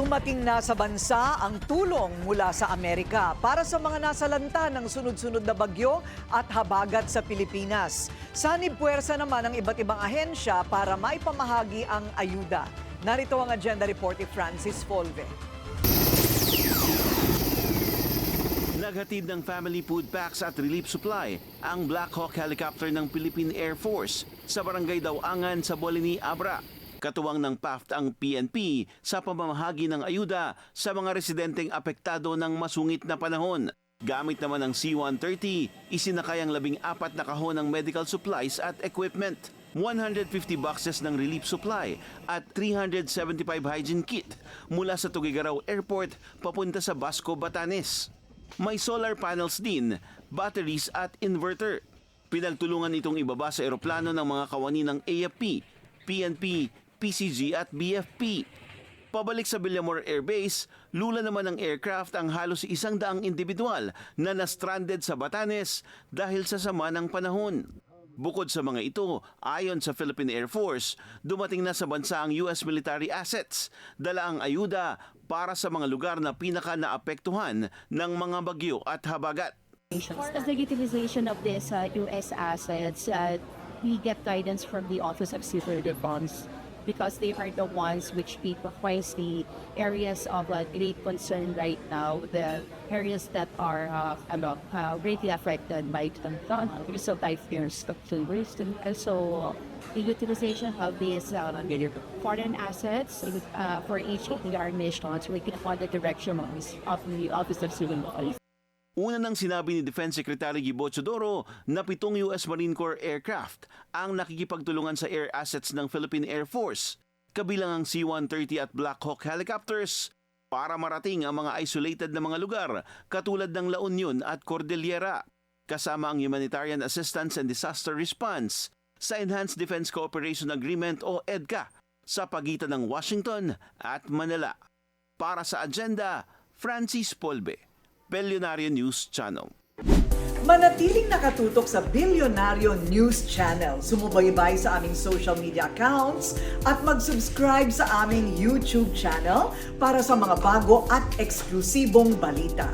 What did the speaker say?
Dumating na sa bansa ang tulong mula sa Amerika para sa mga nasalanta ng sunod-sunod na bagyo at habagat sa Pilipinas. Sanib puwersa naman ang iba't ibang ahensya para maipamahagi ang ayuda. Narito ang agenda report ni Francis Folve. Naghatid ng family food packs at relief supply ang Black Hawk helicopter ng Philippine Air Force sa Barangay Dawangan sa Bolini, Abra. Katuwang ng PAFT ang PNP sa pamamahagi ng ayuda sa mga residenteng apektado ng masungit na panahon. Gamit naman ang C-130, isinakay ang 14 na kahon ng medical supplies at equipment, 150 boxes ng relief supply at 375 hygiene kit mula sa Tuguegarao Airport papunta sa Basco, Batanes. May solar panels din, batteries at inverter. Pinagtulungan itong ibaba sa eroplano ng mga kawani ng AFP, PNP, PCG at BFP. Pabalik sa Villamor Air Base, lula naman ng aircraft ang halos 100 individual na na-stranded sa Batanes dahil sa sama ng panahon. Bukod sa mga ito, ayon sa Philippine Air Force, dumating na sa bansa ang US military assets, dala ang ayuda para sa mga lugar na pinaka-naapektuhan ng mga bagyo at habagat. As the utilization of these U.S. assets, we get guidance from the Office of Civil Defense because they are the ones which face the areas of great concern right now, the areas that are greatly affected by the typhoons. And so the utilization of these foreign assets for each of our nations will be upon the direction of the Office of Civil Defense. Una nang sinabi ni Defense Secretary Gibo Chodoro na 7 US Marine Corps aircraft ang nakikipagtulungan sa air assets ng Philippine Air Force, kabilang ang C-130 at Black Hawk helicopters, para marating ang mga isolated na mga lugar katulad ng La Union at Cordillera, kasama ang Humanitarian Assistance and Disaster Response sa Enhanced Defense Cooperation Agreement o EDCA sa pagitan ng Washington at Manila. Para sa agenda, Francis Polbe, Bilyonaryo News Channel. Manatiling nakatutok sa Bilyonaryo News Channel. Sumubaybay sa aming social media accounts at mag-subscribe sa aming YouTube channel para sa mga bago at eksklusibong balita.